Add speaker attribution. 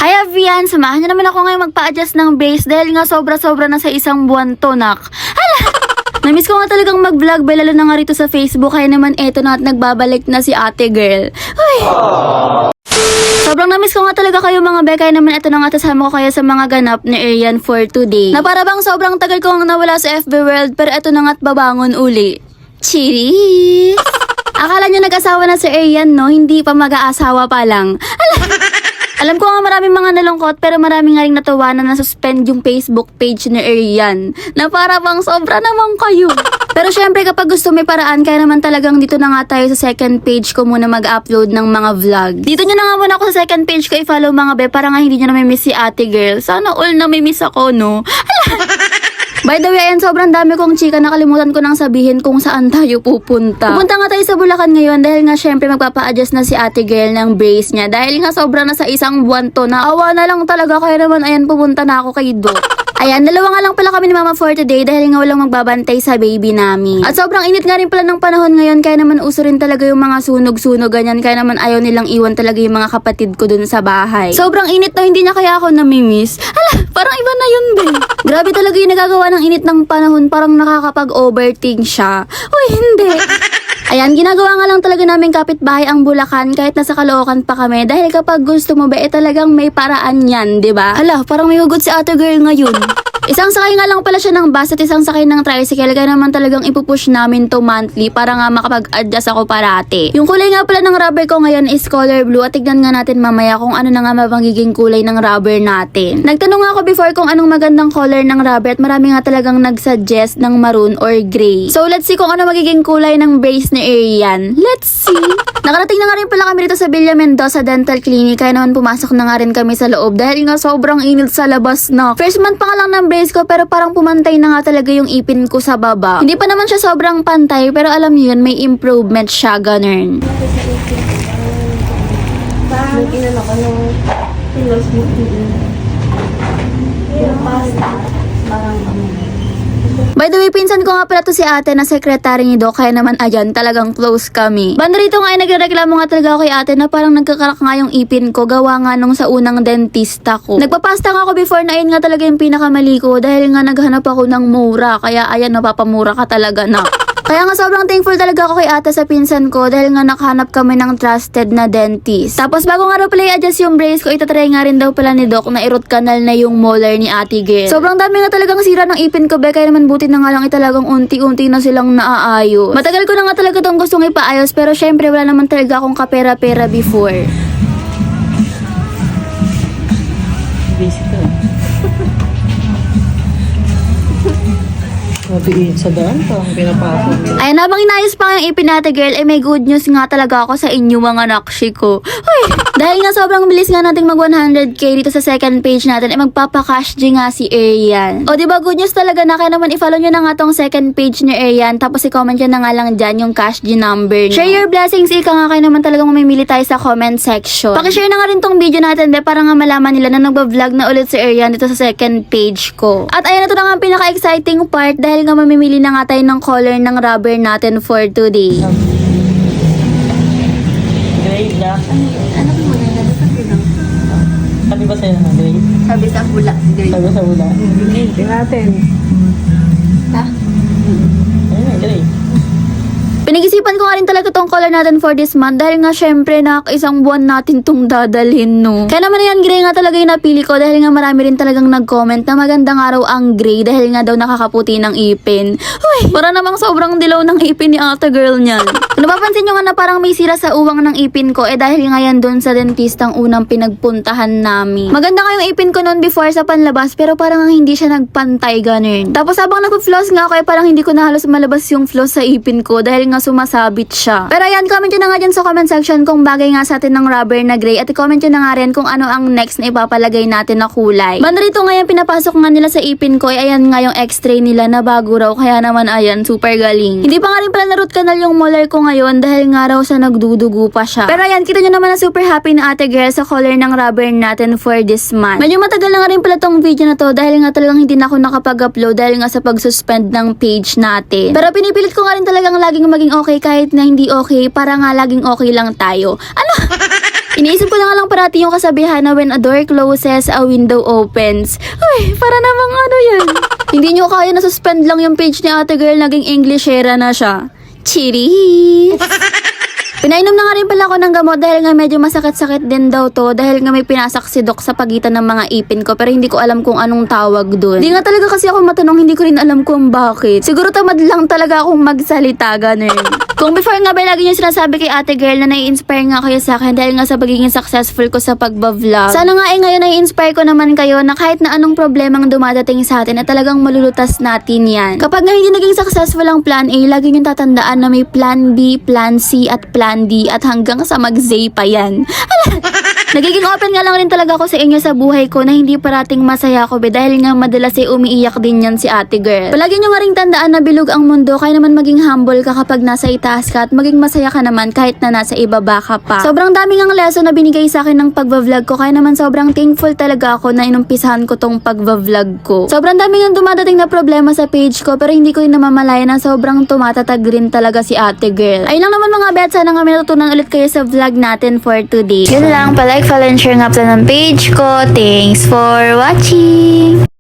Speaker 1: Hi everyone! Samahan niyo naman ako ngayon magpa-adjust ng base dahil nga sobra-sobra na sa isang buwan to, nak. Hala! Namiss ko nga talagang mag-vlog, lalo na nga rito sa Facebook, kaya naman eto na at nagbabalik na si ate girl. Uy! Sobrang namiss ko nga talaga kayo mga be, kaya naman eto na nga tasama ko kayo sa mga ganap ni Arian for today. Na para bang sobrang tagal ko nga nawala sa FB world, pero eto na nga at babangon uli. Cheers! Akala niyo nag-asawa na si Arian, no? Hindi pa mag-aasawa pa lang. Alam ko nga maraming mga nalungkot, pero maraming nga rin natuwa na nasuspend yung Facebook page ni Arian. Na para bang sobra naman kayo. Pero syempre kapag gusto may paraan, kaya naman talagang dito na nga tayo sa second page ko muna mag-upload ng mga vlog. Dito nyo na nga muna ako sa second page ko i-follow mga be, para nga hindi nyo na may miss si ate girl. Sana all na may miss ako, no? By the way, ayan, sobrang dami kong chika, nakalimutan ko nang sabihin kung saan tayo pupunta. Pupunta nga tayo sa Bulacan ngayon dahil nga syempre magpapa-adjust na si ate girl ng brace niya. Dahil nga sobra na sa isang buwan to, naawa na lang talaga, kaya naman ayan, pupunta na ako kay Doc. Ayan, dalawa nga lang pala kami ni Mama for today dahil nga walang magbabantay sa baby namin. At sobrang init nga rin pala ng panahon ngayon, kaya naman uso rin talaga yung mga sunog-sunog ganyan, kaya naman ayaw nilang iwan talaga yung mga kapatid ko dun sa bahay. Sobrang init na hindi niya kaya ako namimiss. Hala, parang iba na yun be. Grabe talaga yung nagagawa ng init ng panahon, parang nakakapag-overthink siya. Uy, hindi. Ayan, ginagawa nga lang talaga namin kapitbahay ang Bulacan kahit nasa Caloocan pa kami dahil kapag gusto mo ba talagang may paraan yan, 'di ba? Hala, parang may hugot si ate girl ngayon. Isang sakay nga lang pala siya ng bus at isang sakay ng tricycle, kaya naman talagang ipupush namin to monthly para nga makapag-adjust ako parati. Yung kulay nga pala ng rubber ko ngayon is color blue at tignan nga natin mamaya kung ano na nga magiging kulay ng rubber natin. Nagtanong ako before kung anong magandang color ng rubber at marami nga talagang nagsuggest ng maroon or gray. So let's see kung ano magiging kulay ng brace ni Arian. Let's see! Nakarating na nga rin pala kami dito sa Villa Mendoza Dental Clinic, kaya naman pumasok na nga rin kami sa loob dahil nga sobrang init sa labas na. First month pa nga lang ng brace ko pero parang pumantay na nga talaga yung ipin ko sa baba. Hindi pa naman siya sobrang pantay pero alam niyo yun, may improvement siya, ganun.
Speaker 2: Parang inano ko nung pilos mo. Yung pasta, parang
Speaker 1: By the way, pinsan ko nga pala to si ate na sekretary ni Doc, kaya naman ayan, talagang close kami. Banda rito nga ay nagrereklamo nga talaga ako kay ate na parang nagkakarak nga yung ipin ko, gawa nga nung sa unang dentista ko. Nagpapasta nga ako before na ayun nga talaga yung pinakamali ko dahil nga naghanap ako ng mura, kaya ayan, napapamura ka talaga na. Kaya nga sobrang thankful talaga ako kay ate sa pinsan ko dahil nga nakahanap kami ng trusted na dentist. Tapos bago nga raw pala i-adjust yung brace ko, itatry nga rin daw pala ni Doc na i-root canal na yung molar ni ate girl. Sobrang dami nga talagang sira ng ipin ko be, kaya naman buti na nga lang talagang unti-unti na silang naaayos. Matagal ko na nga talaga tong gustong ipaayos pero syempre wala naman talaga akong kapera-pera before.
Speaker 3: Busy ka. Mabiit sa daan pa, pinapasok.
Speaker 1: Ayan, habang inayos pa yung ipin natin girl, may good news nga talaga ako sa inyo mga nakshi ko. Uy, dahil nga sobrang bilis nga nating mag 100k dito sa second page natin, magpapa-cash G nga si Arian. O diba good news talaga na, kaya naman i-follow nyo na nga tong second page ni Arian, tapos i-comment nyo na nga lang dyan yung cash G number. Share your blessings, ika nga, kayo naman talagang mamimili tayo sa comment section. Pakishare na nga rin tong video natin be, para nga malaman nila na nagba-vlog na ulit si Arian dito sa second page ko. At ayan, ito na nga ang pinaka-exciting part dahil nga mamimili na nga tayo ng color ng rubber natin for today.
Speaker 3: Grade na.
Speaker 2: ano po muna na sa pinang?
Speaker 3: Sabi ba sa'yo na grade?
Speaker 2: Sabi sa bula, grade.
Speaker 3: Sabi sa wala.
Speaker 2: Grade natin. Ha?
Speaker 3: Ayun na, grade.
Speaker 1: Pinag-isipan ko nga rin talaga tong color natin for this month dahil nga syempre nakakaisang buwan natin tong dadalhin, no? Kaya naman yan, gray nga talaga yung napili ko dahil nga marami rin talagang nag-comment na magandang araw ang gray dahil nga daw nakakaputi ng ipin. Uy, para namang sobrang dilaw ng ipin ni ate girl niyan. Kung napapansin nyo nga na parang may sira sa uwang ng ipin ko, dahil nga yan doon sa dentistang unang pinagpuntahan namin. Maganda nga yung ipin ko noon before sa panlabas pero parang hindi siya nagpantay ganun. Tapos habang nagpo-floss nga ako parang hindi ko na halos malabas yung floss sa ipin ko dahil nga sumasabit siya. Pero ayan, comment nyo na nga dyan sa comment section kung bagay nga sa atin ng rubber na gray at i-comment nyo na nga rin kung ano ang next na ipapalagay natin na kulay. Banda rito ngayon pinapasok nga nila sa ipin ko ayan nga yung x-ray nila na bago raw kaya naman ayan, super galing. Hindi pa nga rin pala na root canal yung molar ko ngayon dahil nga raw sa nagdudugo pa siya. Pero ayan, kita nyo naman na super happy na ate girl sa color ng rubber natin for this month. Medyo matagal na nga rin pala tong video na to dahil nga talagang hindi na ako nakapag-upload dahil nga sa pag-suspend ng page natin. Pero pinipilit ko nga rin talagang laging maging okay kahit na hindi okay para nga laging okay lang tayo. Ano? Iniisip ko na nga lang parati yung kasabihan na when a door closes, a window opens. Uy, para namang ano yan. Hindi nyo kaya na suspend lang yung page ni ate girl, naging Englishera na siya. Cheers! Pinainom na nga rin pala ako ng gamot dahil nga medyo masakit-sakit din daw to dahil nga may pinasak si Doc sa pagitan ng mga ipin ko pero hindi ko alam kung anong tawag dun. Hindi nga talaga kasi ako matanong, hindi ko rin alam kung bakit. Siguro tamad lang talaga akong magsalita, ganun. Kung before nga ba lagi niyo sinasabi kay ate girl na nai-inspire nga kayo sa akin dahil nga sa pagiging successful ko sa pagbablog. Sana nga ngayon nai-inspire ko naman kayo na kahit na anong problemang dumadating sa atin na talagang malulutas natin yan. Kapag nga hindi naging successful ang plan A, lagi niyong tatandaan na may plan B, plan C at plan D at hanggang sa mag-Z pa yan. Nagiging open nga lang rin talaga ako sa inyo sa buhay ko na hindi parating masaya ako dahil nga madalas ay umiiyak din yan si ate girl. Palagi nyo nga rin tandaan na bilog ang mundo kaya naman maging humble ka kapag nasa itaas ka at maging masaya ka naman kahit na nasa ibaba ka pa. Sobrang dami ngang lesson na binigay sa akin ng pagbablog ko kaya naman sobrang thankful talaga ako na inumpisahan ko tong pagbablog ko. Sobrang dami ngang dumadating na problema sa page ko pero hindi ko rin namamalaya na sobrang tumatatag rin talaga si ate girl. Ayun lang naman mga bet, sana nga may natutunan ulit kayo sa vlog natin for today. Yun lang, palike, follow and share nga pala ng page ko. Thanks for watching!